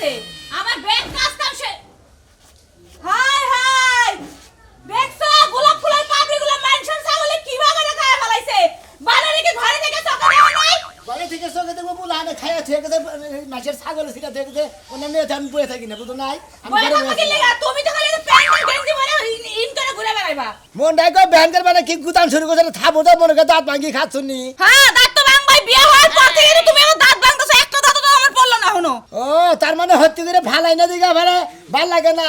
আছে আমার ব্যাগ কাজ কাম শেষ হাই হাই দেখছো গোলাপ ফুলের পাপড়িগুলো মেনশন ছাগলে কিভাবে খায় ফলাইছে বানারে কি ঘরে থেকে চকা দেওয়া নাই ঘরে থেকে চোখে দেখবো বুলানে খাইয়া থেকে মাছের ছাগল সিটা থেকে অন্যান্য আমি বয়ে থাকি না বুঝো নাই বলে থাকি লাগা তুমি তো খালি প্যান্ট গেঞ্জি পরে ইন করে ঘুরে বেড়াইবা মন ডাইকো ব্যাংকের মানে কি গুতান শুরু করছে থামো তো মনে করে দাঁত ভাঙি খাচ্ছুনি হ্যাঁ দাঁত তো ভাঙবাই বিয়ে হওয়ার পর থেকে তুমি আমার দাঁত ভাঙতেছো একটা দাঁত তো আমার পড়লো না হনো ও তার মানে হত্যি করে ভালাই না দিগা ভালে ভাল লাগে না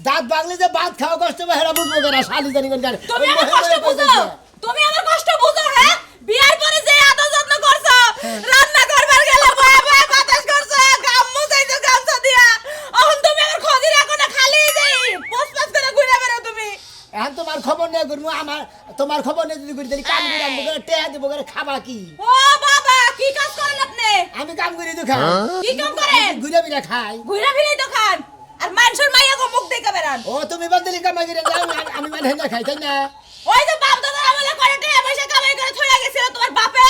দাঁত ভাঙলে যে ভাত খাওয়া কষ্ট হবে হেরা বুঝবো কেনা শালি জানি কোন তুমি আমার কষ্ট বুঝো তুমি আমার কষ্ট বুঝো হ্যাঁ বিয়ার পরে যে আদর যত্ন করছো রান্না করবার গেলে বয়া বয়া বাতাস করছো গাম্মু যাইছো গামছা দিয়া এখন তুমি আমার খোঁজি রাখো না খালি যাই পোস্টপাস করে ঘুরে বেড়াও তুমি এখন তোমার খবর নেই করবো আমার তোমার খবর নেই যদি করি কাম করে আনবো করে টেয়া দেবো করে খাবা কি ও বাবা কি কাজ করেন আপনি আমি কাম করি তো খাই কি কাম করেন ঘুরে ফিরে খাই ঘুরে ফিরে তো খান আর মানুষের মাইয়া গো মুখ দেখে বেড়ান ও তুমি বাদলি কামাই করে যাও আমি মানে না খাই তাই না ওই যে বাপ দাদা আমলে করে টাকা পয়সা কামাই করে থইয়া গেছিল তোমার বাপে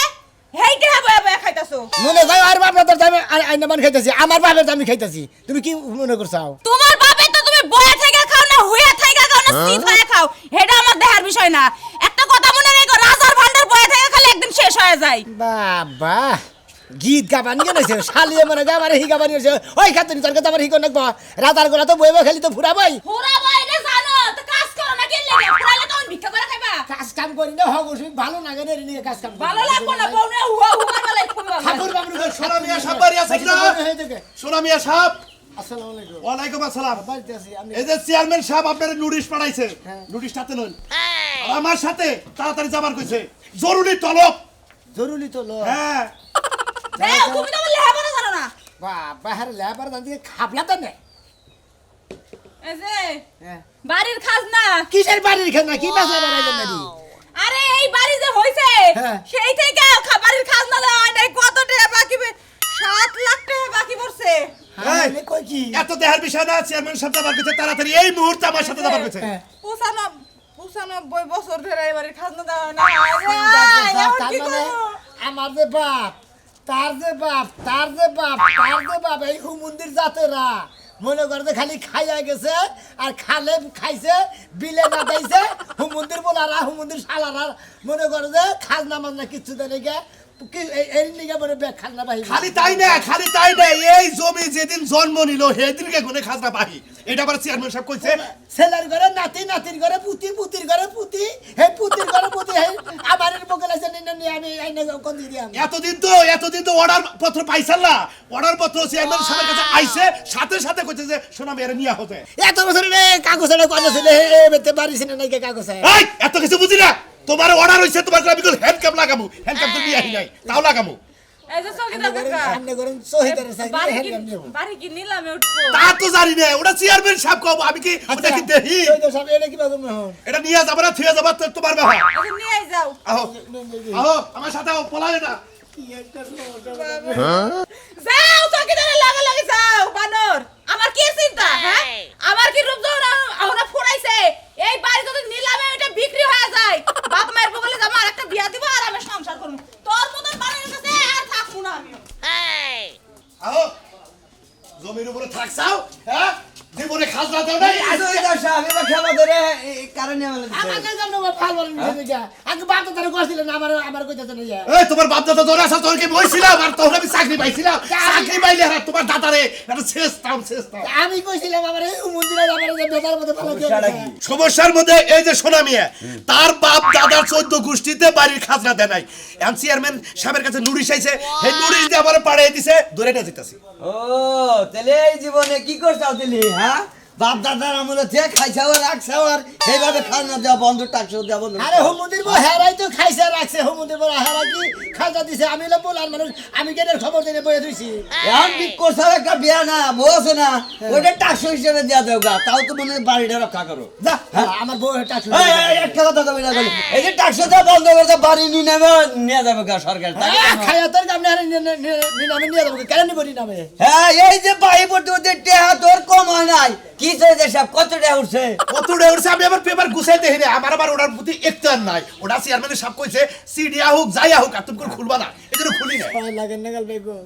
হেই টাকা বয়া বয়া খাইতাছো মনে যাও আর বাপ দাদার দামে আইনা মান খাইতাছি আমার বাপের দামি খাইতাছি তুমি কি মনে করছাও তোমার বাপে তো তুমি বয়া থেকে খাও না হুইয়া থেকে খাও না সিট হয়ে খাও হেডা আমার দেখার বিষয় না একটা কথা মনে রেখো রাজার ভান্ডার বয়া থেকে খালি একদিন শেষ হয়ে যায় বাবা গীত গাবানি কেন শালিয়ে মনে গাবারে হি গাবানি হইছে ওই খাতুনি তোর কথা আমার হি কোন নাকবা রাতার গোলা তো বইবা খালি তো ফুরাবাই ফুরাবাই না জানো তো কাজ করো না কেন লাগে ফুরালে তখন ভিক্ষা করে খাইবা কাজ কাম করি না হগো ভালো লাগে না রে কাজ কাম ভালো লাগবো না বউনে হুয়া হুয়া বলে খুবই ভালো ঠাকুর বাবুর সোনা মিয়া সাহেব বাড়ি আছে কিনা সোনা মিয়া সাহেব আসসালামু আলাইকুম ওয়ালাইকুম আসসালাম বাড়িতে আছি আমি এই যে চেয়ারম্যান সাহেব আপনার নোটিশ পাঠাইছে নোটিশটাতে নন আর আমার সাথে তাড়াতাড়ি যাবার কইছে জরুরি তলব জরুরি তো লো হ্যাঁ দেও তুমি তো লেহাপড়া জানো না বাবা হারে লেবার দান দিয়ে খাবলা তো না এই যে বাড়ির খাজনা কিসের বাড়ির খানা কি বাসা বানাইলেন নাকি আরে এই বাড়ি যে হইছে হ্যাঁ। সেই থেকে বাড়ির খাজনা দেওয়া হয় নাই কত টাকা বাকি 7 লাখ টাকা বাকি পড়ছে হ্যাঁ কই কি এত দেহার বিষয় না চেয়ারম্যান সাহেব যাবার কইছে তাড়াতাড়ি এই মুহূর্তে আমার সাথে যাবার কইছে হ্যাঁ। 95 বছর ধরে এই বাড়ির খাজনা দেওয়া হয় না তার মানে আমার যে বাপ তার যে বাপ এই হুমন্দির জাতেরা মনে করতে খালি খাইয়া গেছে আর খালে খাইছে বিলে না দাইছে হুমন্দির বলারা হুমন্দির শালারা মনে করে যে খাজনা মাজনা কিচ্ছু দেয় নাকি এই নিগা মনে ব্যাগ খাজনা বাহি খালি তাই না এই জমি যেদিন জন্ম নিল সেদিনকে গুনে খাজনা পাহি এটা আবার চেয়ারম্যান সাহেব কইছে ছেলের ঘরে নাতির ঘরে পুতির ঘরে পুতি হে পুতির ঘরে পুতি হে আমারের বগলে আছে নিয়ে আমি আইনা কোন দিলাম এতদিন তো অর্ডার পত্র পাইছাল না অর্ডার পত্র চেয়ারম্যান সাহেবের কাছে আইছে সাথে কইছে যে সোনা মেয়ের নিয়া হবে এত বছর কাগজের কথা ছিল হে বেতে পারিস না নাকি কাগজ এই এত কিছু বুঝি না তোমার অর্ডার হইছে তোমার আমি হ্যান্ডকাপ লাগামু হ্যান্ডকাপ তো নিয়ে আহি নাই তাও লাগামু এই যে চৌকিদার কাকা সামনে করুন সহিদার সাইড বাড়ি কি নিলামে উঠবো তা তো জানি না ওটা চেয়ারম্যান সাহেব কব আমি কি ওটা কি দেখি সহিদার সাহেব এটা কি বাজুম হন এটা নিয়ে যাবে না থুয়ে যাবে তোমার বাবা আচ্ছা নিয়ে যাও আহো আমার সাথে পলালে না যাও চৌকিদারের লাগে যাও বানর আমার কি চিন্তা হ্যাঁ আমার কি রূপ যখন আমরা ফুরাইছে এই বাড়ি যদি নিলামে এটা বিক্রি হয়ে যায় বাপ মায়ের বগলে যাবো আর একটা বিয়া দিব আর আমি সংসার করব তোর মতন বানানোর কাছে আর থাকবো না আমি আহো জমির উপরে থাকছাও হ্যাঁ জীবনে খাজনা দাও নাই আমাকে জানো ফাল বলেন নিয়ে আগে বাপ তো তারে কইছিল না আমার কইতাছ না এই তোমার বাপ দাদা তোরা আছে তোর কি বইছিলাম আর তোর আমি চাকরি পাইছিলাম চাকরি পাইলে আর তোমার দাদারে এটা শেষ দাম আমি কইছিলাম আমার এই মন্দিরে আমার যে বেটার মধ্যে ভালো সমস্যার মধ্যে এই যে সোনা মিয়া তার বাপ দাদার 14 গোষ্ঠীতে বাড়ির খাজনা দেয় নাই এখন চেয়ারম্যান সাহেবের কাছে নোটিশ আইছে এই নোটিশ দিয়ে আবার পাঠিয়ে দিছে ধরে নিয়ে যাইতাছি ও তাহলে এই জীবনে কি করছাও তুমি হ্যাঁ বাপ দাদার আমলে যে খাইছাও রাখছাও আর এইভাবে খাজনা দেওয়া বন্ধ টাকছাও দেওয়া বন্ধ আরে হুমুদির বউ হেরাই তো খাইছে রাখছে হুমুদির বউ হেরা কি খাজা দিছে আমি লো বলার মানুষ আমি কেনের খবর দিনে বইয়ে দিছি এখন কি করছাও একটা বিয়া না বসে না ওইটা টাকছ হিসেবে দেওয়া দেও গা তাও তো মনে বাড়িটা রক্ষা করো যা আমার বউ টাকছ একটা কথা কবি না বলি এই যে টাকছ দেওয়া বন্ধ করে বাড়ি নিয়ে যাবে গা সরকার তাই খায়া তোর কামনে আরে নিনামে নিয়ে যাবো কেন নিব নিনামে হ্যাঁ এই যে বাড়ি পড়তে পড়তে টেহা তোর কম হয় নাই কি চাইছে সব কত টাকা উঠছে আমি আবার পেপার গুছাই দেখি আমার আবার ওটার প্রতি একটার নাই ওটা চেয়ারম্যানের সাহেব কইছে সিডিয়া হোক যাইয়া হোক আর তুমি করে খুলবা না এজন্য খুলি না ভয় লাগে না গাল বেগো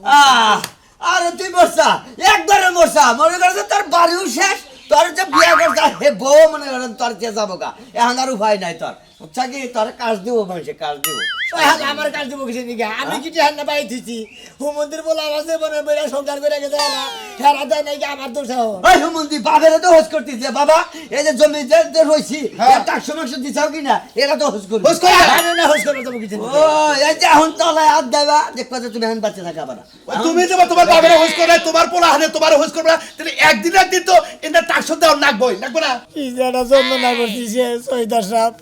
আর একবারে তুই মরছা একবারে মরছা মনে করছে তোর বাড়িও শেষ তোর যে বিয়া করছা হে বউ মনে করেন তোর কে যাবো গা এখন আর উপায় নাই তোর বুঝছা কি তোর কাজ দিব মানুষে কাজ দিব আমার কাজ দিব কিছু দিকে আমি কি টেহান না পাই দিছি হুমন্দির বলে আমার জীবনে বেড়ে সংসার করে গেছে না হেরা দেয় নাকি আমার দোষ ওই হুমন্দি বাপেরা তো হোস করতেছে বাবা এই যে জমি যে রইছি টাকশো মাংস দিছাও কিনা এরা তো হোস করবে হোস করে না হোস করে দেবো কিছু ও এই যে এখন তলায় হাত দেবা দেখবা যে তুমি এখন বাচ্চা থাকা পারা তুমি যে তোমার বাবার হোস করে তোমার পোলা হানে তোমার হোস করবে না তাহলে একদিন তো এটা টাকশো দেওয়া নাকবই নাকবো না কি যেটা যন্ত্রণা করতেছে সৈদার সাহেব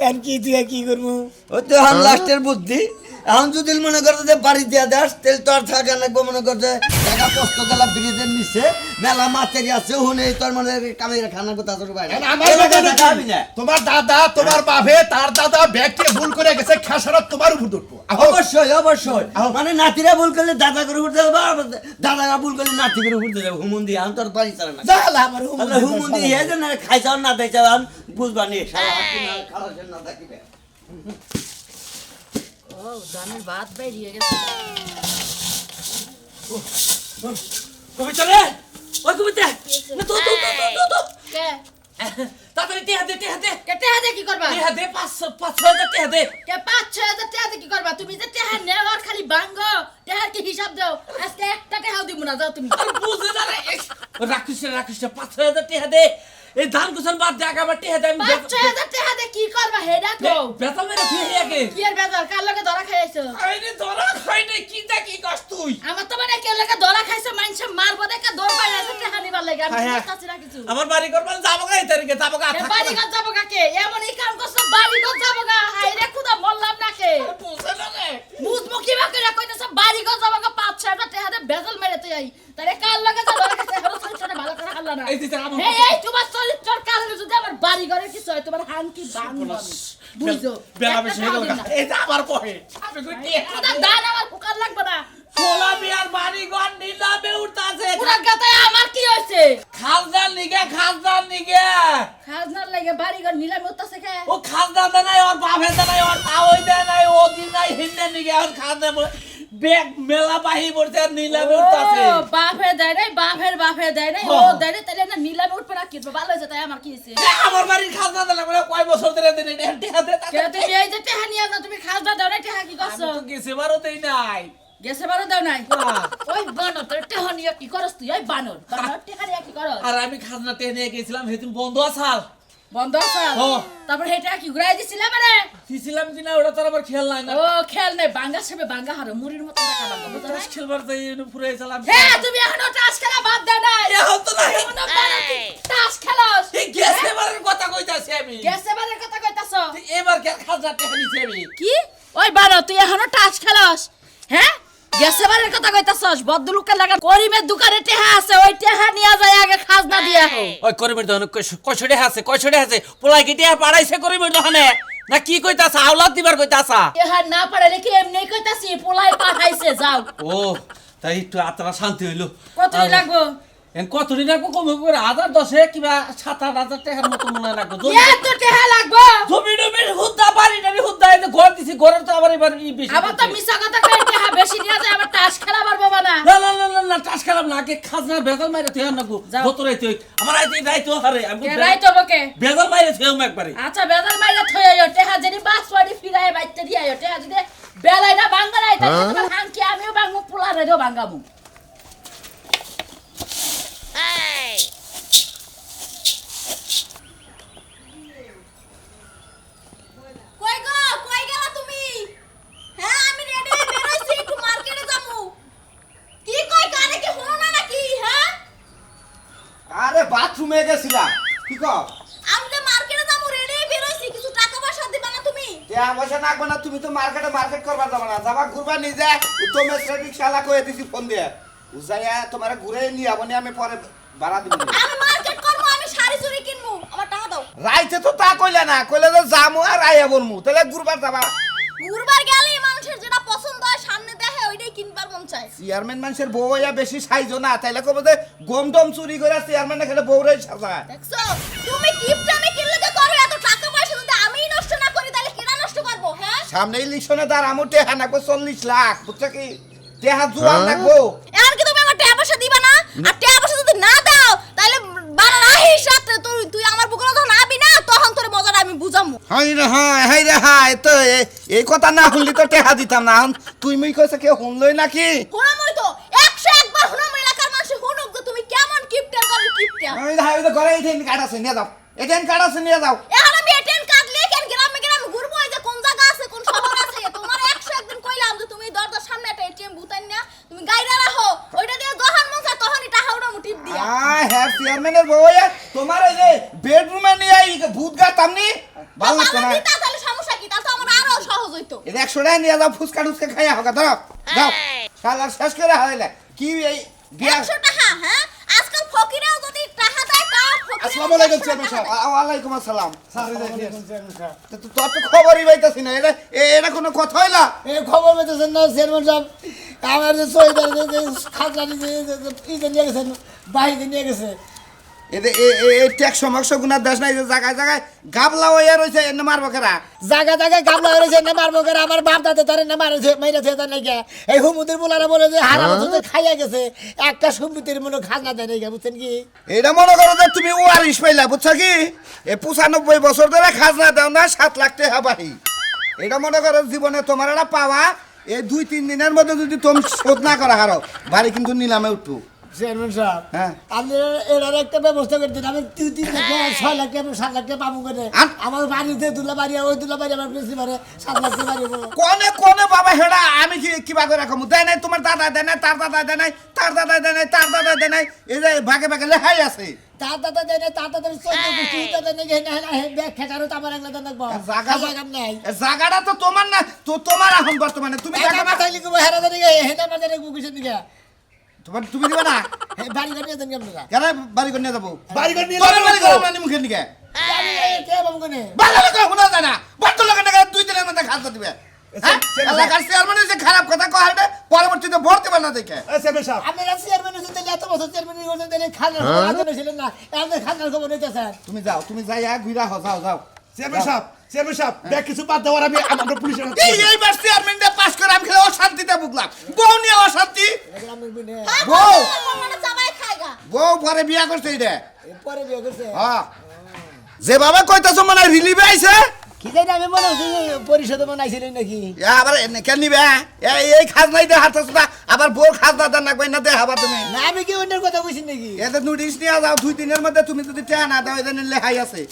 এখন কি তুই কি করবো ওই তো এখন লাস্টের বুদ্ধি এখন যদি মনে করতে যে বাড়ি দিয়ে দাস তেল তো আর থাকা লাগবো মনে করতে টাকা পোস্ত গেলা ব্রিজের নিচে মেলা মাছের আছে হুনে তোর মনে কামের খানা কথা তোর বাইরে আমার বাগানে তোমার দাদা তোমার বাপে তার দাদা ব্যাগকে ভুল করে গেছে খেসারত তোমার উপর উঠবো অবশ্যই অবশ্যই মানে নাতিরা ভুল করলে দাদা করে উঠতে যাবো আর দাদারা ভুল করলে নাতি করে উঠতে যাবো হুমন্দি এখন তোর বাড়ি চালা না জালা আমার হুমন্দি হে যে না খাইছাও না দেখাও বুঝবা নি সারা খালাসের না থাকিবে ও দানের ভাত বেরিয়ে গেছে কবিতা রে ওই কবিতা না তো কে তাড়াতাড়ি টেহা দে কেটে হাতে কি করবা টেহা দে 500 টেহা দে কে 5-6 হাজার টাকা কি করবা তুমি যে টাকা নেও আর খালি ভাঙ্গো টাকার কি হিসাব দাও আজকে একটা টাকাও দিব না যাও তুমি বুঝে না রে রাখিস 500 টেহা দে এই ধান কুসন বাদ দে আবার টেহা দে আমি 5-6 হাজার টাকা দিয়ে কি করবা হেডা তো বেতন মেরে তুই আগে কি আর বেজার কার লগে ধরা খাইছো আরে ধরা খাই নাই কি কস তুই আমার তো মানে কেউ লগে ধরা খাইছো মানুষে মারবো দেখে দৌড় পাই আছে টাকা নিবার লাগে আমি বুঝতাছি না কিছু আমার বাড়ি করবেন যাবো গা এই তারিখে যাবো গা এ বাড়ি ঘর যাবো কাকে এমন এই কাম করছো বাড়ি ঘর যাবো গা হাই রে খুদা বললাম না কে বুঝে না রে মুজমু কি বা করে কইতেছ বাড়ি ঘর যাবো গা 5-6 হাজার টাকা দিয়ে বেজাল মেরে তুই আই তারে কার লগে যা ধরা খাইছে হলো চরিত্রটা ভালো করে আল্লাহ না এই দিতে আমার এই তোমার চরিত্রের কারণে যদি আমার বাড়ি ঘরে কিছু হয় তোমার হান কি ভাঙবো আমি। বুঝছো বেলা বেশি হয়ে গেল এই যে আমার পহে আমি কই টেহা খুদা দান আমার ফুকার লাগবে না ছোলা বিয়ার বাড়ি ঘর নিলামে উঠতাছে পুরা গাতায় আমার কি হইছে খাজদার নিগে খাজনার লাগে বাড়ি ঘর নিলাম উঠতাছে কে ও খাজদা দে নাই ওর বাপে দে নাই ওর তাওই দে নাই ও দিন নাই হিন্দে নিগে আর খাজদা বেগ মেলা বাহি পড়তে আর নিলামে উঠতাছে ও বাপে দেয় নাই বাপের দেয় নাই ও দেয় নাই তাহলে না নিলামে উঠবে না কি ভালো হয়েছে তাই আমার কি হয়েছে আমার বাড়ির খাজদা দিলাম কয় বছর ধরে দিন টেহা দে কে তুমি এই যে টেহা নিয়ে যাও তুমি খাজনা দাও না টেহা কি করছো আমি তো গেছে বারো দেই নাই গেছে বারো দাও নাই ওই বানর তোর টেহা নিয়ে কি করছ তুই ওই বানর টেহা নিয়ে কি করছ আর আমি খাজনা টেনে নিয়ে গেছিলাম হেতুন বন্ধ আসাল বন্ধ আছে ও। তারপর হেটা কি ঘুরাই দিছিলাম মানে দিছিলাম কিনা ওটা তোর আবার খেয়াল নাই না ও খেল নাই বাঙ্গা সেবে বাঙ্গা হারো মুড়ির মতো টাকা বাঙ্গা বুঝছ না তাস খেলবার যাই পুরো চালাম হ্যাঁ তুমি এখনো টাস খেলা বাদ দাও নাই এখন তো নাই এখনো বারো টাস খেলোস এই গেছে বারের কথা কইতাছি আমি গেছে বারের কথা কইতাছ এবার কে খাজনা টেনে নিছি আমি কি ওই বারো তুই এখনো টাস খেলোস হ্যাঁ গেছে বারের কথা কইতাছস বদলুকের লাগা করিমের দোকানে টেহা আছে ওই টেহা নিয়া যায় আগে খাজনা দিয়া হো ওই করিমের দহনে কয়শো আছে পোলাই কি টিয়া পাড়াইছে করিমের দহনে না কি কইতাছ আওলাদ দিবার কইতাছা টেহা না পারে কি এমনি কইতাছি পোলাই পাঠাইছে যাও ও তাই একটু আত্মা শান্তি হইলো কতই লাগবো কতদিন রাখবো কমে করে 1010 কিবা 7-8 টাকার মতো মনে হয় লাগবো এত টেহা লাগবো জমি টমির হুদ্দা বাড়ি টাড়ি হুদ্দা এই যে ঘর দিছি ঘরের তো আবার এবার ই বেশি আবার তো মিছা কথা কই টেহা বেশি নিয়া যায় আবার টাস খেলা পারবো না না টাস খেলাম না আগে খাজনা বেজাল মাইরে তুই আর নাকবো যাও। ভতরে তুই আমার আইতে রাইতো হারে আমি কে রাইতো বকে বেজাল মাইরে তুই একবারে আচ্ছা বেজাল মাইরা থই আইও টেহা যদি বাসওয়াড়ি ফিরায় বাইতে দি আইও টেহা যদি বেলাই না বাঙ্গা নাই তাহলে তোমার হাঙ্কি আমিও বাঙ্গু পোলা রেও বাঙ্গামু কই গো কই গেলা তুমি হ্যাঁ আমি রেডি হয়ে বের হইছি একটু মার্কেটে যামু কি কই কানে কি হলো না নাকি হ্যাঁ আরে বাথরুমে গেছিলাম কি কর আমি তো মার্কেটে যামু রেডি হয়ে বের হইছি কিছু টাকা পয়সা দিবা না তুমি দেয়া পয়সা লাগবে না তুমি তো মার্কেট করবার যাবা না যাবা ঘুরবা নিজে তুমি শ্রেণিক শালা কয়ে দিছি ফোন দিয়ে উজাইয়া তোমার ঘুরে নিয়ে যাবনি আমি পরে ভাড়া দিব আমি মার্কেট করবো আমি শাড়ি চুড়ি কিনবো আমার টাকা দাও রাইতে তো তা কইলে না কইলে যে যামু আর আইয়া বলমু তাহলে ঘুরবার যাবা ঘুরবার গেলে মানুষের যেটা পছন্দ হয় সামনে দেখে ওইটাই কিনবার মন চায় চেয়ারম্যান মানুষের বউ হইয়া বেশি সাইজো না তাইলে কব যে গম টম চুরি করে চেয়ারম্যান খেলে বউরাই সাজায় দেখছো তুমি গিফট আমি কিনলে যে করো এত টাকা পয়সা যদি আমিই নষ্ট না করি তাহলে কেনা নষ্ট করবো হ্যাঁ সামনে ইলেকশনে তার আমু টেহা নাকবো 40 লাখ বুঝছো কি টেহা জুয়ান নাকবো এখন কি তুমি আমার টাকা আর টাকা পয়সা যদি না দাও তাহলে বাড়া রাহির সাথে তুই আমার বুকের যখন আবি না তখন তোর মজাটা আমি বুঝামু। হাই রে হাই তো এই কথা না শুনলি তো টেহা দিতাম না তুই মুই কইছে কেউ শুনলই নাকি হুনামই তো 101 বার হুনাম এলাকার মানুষ হুনুক যে তুমি কেমন কিপটার করে কিপটা। ওই হাই তো ঘরে এটিএম কার্ড আছে নিয়ে যাও এটিএম কার্ড আছে নিয়ে যাও এখন আমি এটিএম কার্ড নিয়ে কেন গ্রামে গ্রামে ঘুরবো এই যে কোন জায়গা আছে কোন শহর আছে তোমার 101 দিন কইলাম যে তুমি দরজার সামনে একটা এটিএম বুতান না তুমি গাইরা রাখো ওইটা দিয়ে যখন মন চায় তখনই টাকা উড়ামু টিপ দিয়া। হ্যাঁ চেয়ারম্যানের বউ তোমার এই যে বেডরুমে নিয়ে এই ভূত গাতামনি ভালো লাগতো না দিতা তাহলে সমস্যা কি তাহলে তো আমার আরো সহজ হইতো। এই 100 টাকা নিয়ে যাও ফুচকা টুচকা খাইয়া হোক দাও যাও শালা শেষ করে হারাইলে কি এই বিয়া 100 টাকা হ্যাঁ আজকাল ফকিরাও যদি টাকা দেয় তাও ফকির। আসসালামু আলাইকুম চেয়ারম্যান সাহেব। ওয়ালাইকুম আসসালাম তো তোর তো খবরই পাইতাছি না এটা কোনো কথা হইলা এই খবর পেতেছেন না চেয়ারম্যান সাহেব আমার যে শহীদের যে খাজনা নিয়ে নিয়ে গেছেন বাহিরে নিয়ে গেছে এদের এই ট্যাক্স সমস্য গুনার দেশ নাই যে জায়গায় জায়গায় গাবলা হইয়া রয়েছে এনে মারবো কেরা জায়গা জায়গায় গামলা হয়েছে না মারবো করে আমার বাপ দাদা তারে না মারেছে মেরেছে তার নাকি এই হুমুদের বলারা বলে যে হারা বছর খাইয়া গেছে একটা সম্পত্তির মনে খাজনা দেয় নাকি বুঝছেন কি এটা মনে করো যে তুমি ওয়ারিশ পাইলা বুঝছো কি এ 95 বছর ধরে খাজনা দাও না 7 লাখ টাকা বাড়ি এটা মনে করো জীবনে তোমার এটা পাওয়া এই 2-3 দিনের মধ্যে যদি তুমি শোধ না করা হারো বাড়ি কিন্তু নিলামে উঠবো চেয়ারম্যান সাহেব হ্যাঁ। আপনি এটার একটা ব্যবস্থা করে দিন আমি 3 লাখ 6 লাখ টাকা 7 লাখ টাকা পাবো করে আমার বাড়িতে দুলা বাড়ি ওই দুলা বাড়ি আমার বেশি পারে 7 লাখ টাকা বাড়ি কোনে কোনে বাবা হেডা আমি কি কিবা করে রাখবো দেয় নাই তোমার দাদা দেয় নাই তার দাদা দেয় নাই তার দাদা দেয় নাই তার দাদা দেয় নাই এই যে ভাগে ভাগে লেখাই আছে তার দাদা দেয় না তার দাদা 14 গোষ্ঠী দাদা নাকি ব্যাখ্যা কারো তো আমার একলা দাদা রাখবো জায়গা নাই জায়গাটা তো তোমার না তো তোমার এখন বর্তমানে তুমি টাকা জায়গা মাথায় লিখবো হেরা জানি হেটা মাথায় লিখবো কিসের দিকে তোমার তুমি দিবা না বাড়ি ঘর নিয়ে দেন আপনারা কেন বাড়ি করে নিয়ে যাবো বাড়ি ঘর নিয়ে তোমার যাবো বাড়ি তো। করে আমরা মুখে নিকে আমি কে বাবু কোনে ভালো লাগে শোনা যায় না বড় লোকের টাকা 2 দিনের মধ্যে খাজনা দিবে হ্যাঁ এলাকার চেয়ারম্যান যে খারাপ কথা কয় পরবর্তীতে ভরতে পারে না দেখে এই চেয়ারম্যান সাহেব আপনারা চেয়ারম্যান হচ্ছেন তাহলে এত বছর চেয়ারম্যান করছেন তাহলে খাজনা খবর ছিলেন না এখন খাজনার খবর নিতেছেন তুমি যাই ঘুরা যাও যাও চেয়ারম্যান সাহেব ব্যাগ কিছু বাদ দেওয়ার আমি আমরা পুলিশের হাতে তুলে দেব। এইবার চেয়ারম্যানটা পাস করে আমি খেলে অশান্তিতে ভুগলাম বউ নিয়ে অশান্তি হ্যাঁ বউ। মানে চাবাই খাইগা। বউ পরে বিয়া করছে এটা পরে বিয়ে করছে হ্যাঁ যেভাবে কইতাছো মানে রিলিভে আইছে কি জানি আমি মনে হচ্ছে পরিষদে মনে আইছিলেন নাকি আবার কেন নিবে এই খাজনাই দে হাত আবার বউ খাজনা দেন না কই না দে হাবা তুমি না আমি কি অন্যের কথা কইছি নাকি এতে নোটিশ নিয়ে যাও 2 দিনের মধ্যে তুমি যদি টাকা না দাও এদের লেখাই আছে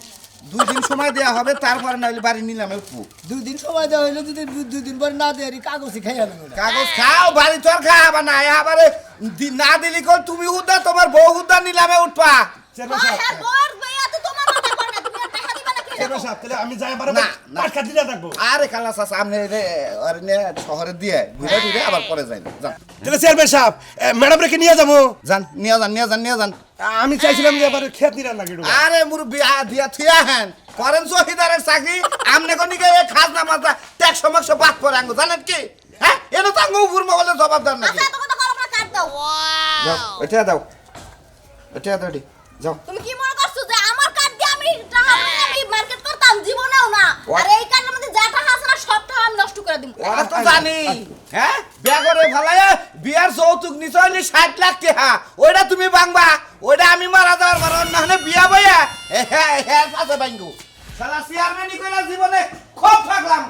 2 দিন সময় দেয়া হবে তারপরে নাহলে বাড়ি নিলামে উঠবো 2 দিন সময় দেওয়া হইলো যদি 2 দিন পর না দেয় কাগজই খাই হলো না কাগজ খাও বাড়ি তোর খাওয়াবা না আবার না দিলি কল তুমি হুদা তোমার বউ হুদা নিলামে উঠবা চেয়ারম্যান হ্যাঁ সাহেব বড় ভাইয়া তো তোমার মাথা করে না তুমি আর টাকা দিবা না কি চেয়ারম্যান সাহেব তাহলে আমি যাই পারবো না, না। পাট কাটি না থাকবো আরে খালা চাচা আপনি আরে নে শহরে দিয়ে ঘুরে ঘুরে আবার পরে যাই যান তাহলে চেয়ারম্যান সাহেব ম্যাডাম রেখে নিয়ে যাবো যান নিয়ে যান আমি চাইছিলাম যে আবার খেত নিরান লাগে আরে মুরব্বি দিয়া থিয়া হেন করেন চৌকিদারের চাকরি আমনে কোন নিকে এই খাজনা মাজা ট্যাক্স সমস্যা বাদ পড়ে আঙ্গো জানেন কি হ্যাঁ এটা তো আঙ্গো উপর বলে জবাবদার নাকি আচ্ছা এত কথা করো না কাট দাও। যাও এটা দাও এটা দাও দি যাও তুমি কি মনে করছো যে আমার কার্ড দিয়ে আমি টাকা উড়িয়ে আমি মার্কেট করতাম জীবনেও না আর এই কার্ডের মধ্যে যা টাকা আছে না সব টাকা আমি নষ্ট করে দিব। ওরা তো জানি হ্যাঁ বিয়া করে ফেলায় বিয়ার যৌতুক নিশ্চয় 60 লাখ টাকা ওইটা তুমি বাংবা ওইটা আমি মারা যাওয়ার পর অন্য বিয়া বইয়া হ্যাঁ হ্যাঁ পাশে বাঙ্গু সারা চেয়ারম্যানই কইলা জীবনে খুব থাকলাম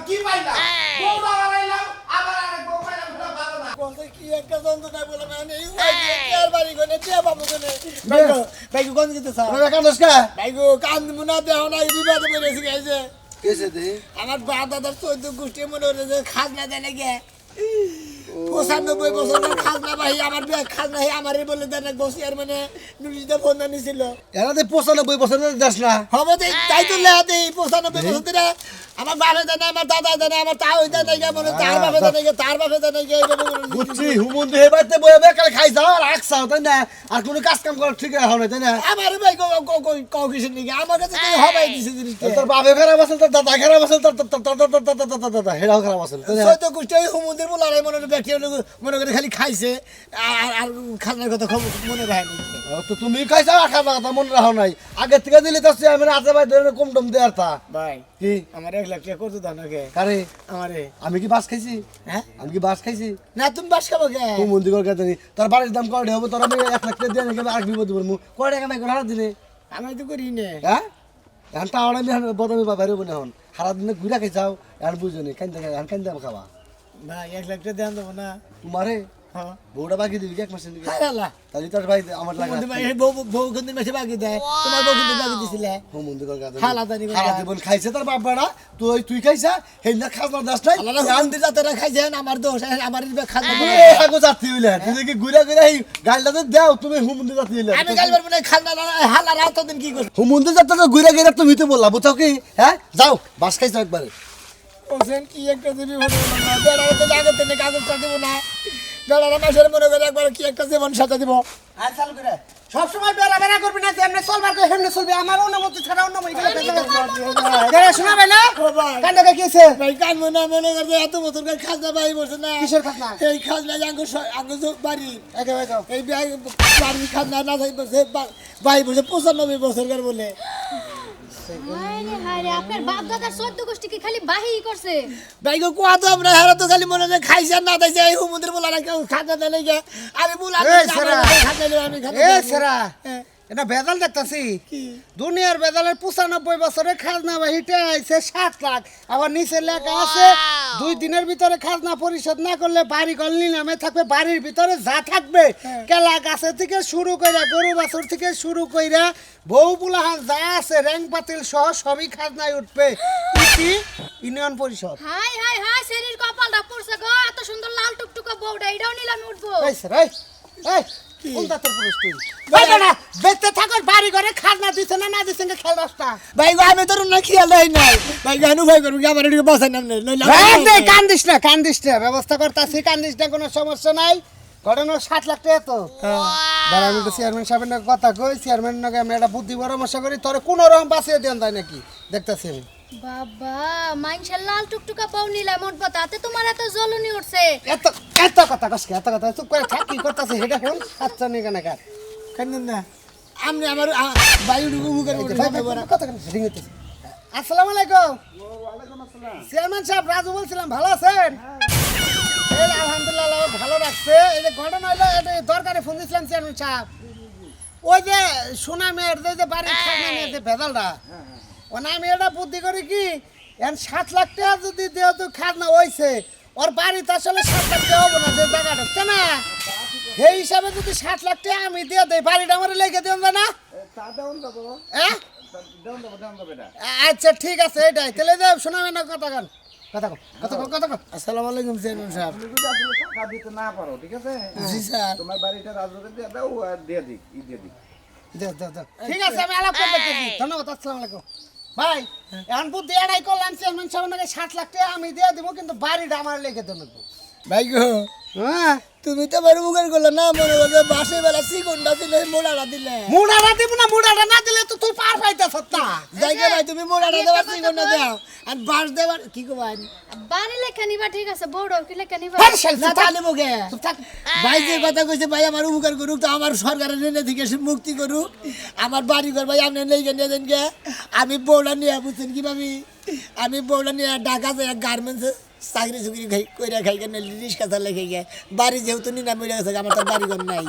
কি পাইলাম বউটা বানাইলাম আবার আরেক বউ পাইলাম সেটা ভালো না বলতে কি একটা যন্ত্রণা বলে মানে এই আর বাড়ি কোনে কে বাবু কোনে ভাইগো কোন দিতে স্যার ভাইগো কান মুনা দেও না বিবাদ বলেছি গাইছে কেসে দে আমার বাপ দাদার 14 গোষ্ঠী মনে হচ্ছে যে খাজনা দেয় নাকি 95 বছর খাজনা ভাই আমার খাজনা আমারই বলে দেন এক বছর মানে নুরিতে ফোন নিছিল এরা তো 95 বছর দেশ না হবে তাই তো লেয়া দেই 95 বছর ধরে আমার বাপে দেয় না আমার দাদা দেয় না আমার তাও দেয় না মনে তার বাপে দেয় না তার বাপে দেয় না বুঝছি হুমুন দেহে বাইতে বয়ে বেকার খাই যাও আর রাখছাও তাই না আর কোনো কাজ কাম করা ঠিক হয় না তাই না আমার ভাই কও কিসের নাকি আমার কাছে তো হবাই দিছে জিনিসটা তোর বাপে খারাপ আছে তোর দাদা খারাপ আছে তোর দাদা হেরাও খারাপ আছে তাই না সৈত গোষ্ঠী হুমুদের বলার মনে ব্যক্তি মনে করে খালি খাইছে আর খাজনার কথা খবর মনে রাখে তো তুমি খাইছা রাখার কথা মনে রাখো নাই আগে থেকে দিলে তো আমি রাতে ভাই ধরে কম টম দেয়ার তা ভাই কি আমার 1 লাখ টাকা করতে দাও না কে কারে আমারে আমি কি বাস খাইছি হ্যাঁ আমি কি বাস খাইছি না তুমি বাস খাবো কে তুই মন্দির করে জানি তোর বাড়ির দাম কয়টা হবে তোর আমি 1 লাখ টাকা দিয়ে নাকি আর বিপদ করবো কয় টাকা নাই হারা দিনে আমি তো করি না হ্যাঁ এখন তা আমি বদমি বাইরে বনে হন সারা দিনে ঘুরা খাইছাও এখন বুঝনি কান দাম খাবা ভাই 1 লাখ টাকা দেন দেবো না তোমারে হ্যাঁ বউটা বাকি দিবি এক মাসের দিকে আল্লাহ তাহলে তোর ভাই আমার লাগা বন্ধু ভাই বউ বউ কোনদিন মাসে বাকি দেয় তোমার বউ কোনদিন বাকি দিছিলে ও মন্দির করে গাদা হালা জানি করে। হালা জীবন খাইছে তোর বাপ বেড়া তুই খাইছা হেই না খাজনা দাস নাই আল্লাহ মন্দির যাত্রা খাইছেন আমার দোষ আমার খাজনা এ হাগো জাতি হইলে তুই কি ঘুরা ঘুরা এই গালটাতে দাও তুমি হুমন্দির জাতি হইলে আমি গাল পারবো না খাজনা হালা রাত দিন কি করছ হুমন্দির জাতি তো ঘুরা ঘুরা তুমি তো বললা বুঝছো কি হ্যাঁ যাও বাস খাইছো একবারে ওসেন কি একটা দিবি ভালো না বেড়া তো জায়গা থেকে কাগজ দেব না বেড়ারা মাসের মনে করে একবার কি একটা জীবন সাজা দিব আর চালু করে সব সময় বেড়া বেড়া করবি না এমনি চলবার করে হেমনে চলবি আমার অনুমতি ছাড়া অন্য মই গেলে শোনাবে না কান্দাকে কিছে ভাই কান মনে করবে এত বছর করে খাজনা ভাই বসে না কিসের খাজনা? এই খাজনা আঙ্গ বাড়ি একে ভাই যাও এই বাড়ির খাজনা না থাকি বসে ভাই বসে 95 বছর করে বলে হায় রে আপনার বাপ দাদার 14 গোষ্ঠী কি খালি বাহি করছে ভাই গো কোয়া তো আমরা হেরা তো খালি মনে হয় খাইছে না তাইছে এই হুমুদের বলা না কেউ খাজনা দেয় না গে আমি বলা এই সেরা। খাজনা দেব আমি খাজনা এ দেব। সেরা হ্যাঁ। এটা বেদাল দেখতাছি কি? দুনিয়ার বেদালের 95 বছরে খাজনা বাহিতে আইছে 7 লাখ আবার নিচে লেখা আছে 2 দিনের ভিতরে খাজনা পরিশোধ না করলে বাড়ি গলনি নামে থাকবে বাড়ির ভিতরে যা থাকবে কেলা গাছের থেকে শুরু কইরা গরু বাছুর থেকে শুরু কইরা বউ বুলাহান যা আছে র‍্যাং পাতিল সহ সবই খাজনায় উঠবে ইতি ইউনিয়ন পরিষদ হাই হাই হাই শরীর কপালটা পড়ছে গো এত সুন্দর লাল টুকটুকা বউটা এটাও নিলামে উঠবো এই স্যার এই কোনটা তোর পুরুষ তুই বেটা বেতে থাকর বাড়ি ঘরে খাজনা দিছে না না দিছে না খেল রাস্তা ভাই গো আমি তোর না খেয়াল দেই নাই ভাই গানু ভাই করবি আমার এদিকে বসাই নাম নেই কান্দিস না ব্যবস্থা করতেছি কান্দিস না কোনো সমস্যা নাই ঘটনা 7 লাখ টাকা তো দাঁড়া আমি তো চেয়ারম্যান সাহেবের নাকি কথা কই চেয়ারম্যান নাকি আমি একটা বুদ্ধি পরামর্শ করি তোরে কোনো রকম বাঁচিয়ে দেন যায় নাকি দেখতেছি আমি বাবা মাইনশাল লাল টুকটুকা বউ নিলাম উঠবো তাতে তোমার এত জ্বলনি উঠছে এত এত কথা কসকে এত কথা চুপ করে থাক কি করতেছে সেটা কোন আচ্ছা নি কেন কার কেন না আমি আমার ভাই উঠবো মুখের কথা কেন রিংতে আসসালামু আলাইকুম চেয়ারম্যান সাহেব রাজু বলছিলাম ভালো আছেন এই আলহামদুলিল্লাহ ভালো রাখছে এই যে ঘটনা হলো এটা দরকারে ফোন দিয়েছিলাম চেয়ারম্যান সাহেব ওই যে সুনামের যে বাড়ির খাজনা নিয়ে যে ভেজালটা ওনা আমি এটা বুদ্ধি করি কি এখন 7 লাখ টাকা যদি দেও তো খাজনা হইছে ওর বাড়িতে আসলে 7 লাখ টাকা হবো না যে জায়গাটা তাই না সেই হিসাবে যদি 7 লাখ টাকা আমি দিয়ে দেই বাড়িটা আমার লেগে দেন না হ্যাঁ আচ্ছা ঠিক আছে এটাই তাহলে যে শোনাবে না কথা কন কথা কন আসসালামু আলাইকুম চেয়ারম্যান সাহেব দিতে না পারো ঠিক আছে জি স্যার তোমার বাড়িটা রাজুকে দিয়ে দাও আর দিয়ে দিক ঠিক আছে আমি আলাপ করে দেখতেছি ধন্যবাদ আসসালামু আলাইকুম ভাই এখন বুদ্ধি এটাই করলাম চেয়ারম্যান সাহেব নাকি 7 লাখ টাকা আমি দিয়ে দিব কিন্তু বাড়িটা আমার লেগে দেন ভাই গো হ্যাঁ তুমি তো বড় মুখের করলে না মনে করবে বাসে বেলা সিকন্ডা দিলে মোড়াটা দিলে মুড়াটা দিব না মুড়াটা না দিলে তো তুই পার পাইতেছ না যাইকে ভাই তুমি মোড়াটা দেওয়ার সিকন্ডা দাও আর বাস দেওয়ার কি গো ভাই বাড়ি লেখা নিবা ঠিক আছে বউটাও কি লেখা নিবা না তাহলে মুখে ভাই যে কথা কইছে ভাই আমার উপকার করুক তো আমার সরকারের ঋণ থেকে সে মুক্তি করুক আমার বাড়ি ঘর ভাই আপনি নেই নিয়ে দেন গে আমি বউটা নিয়ে বুঝছেন কি ভাবি আমি বউটা নিয়ে ঢাকা যাই গার্মেন্টসে চাকরি চুকরি কইরা খাই কেন রিক্সা চালাই খাই গে বাড়ি যেহেতু নিনা মরে গেছে আমার তো বাড়ি ঘর নাই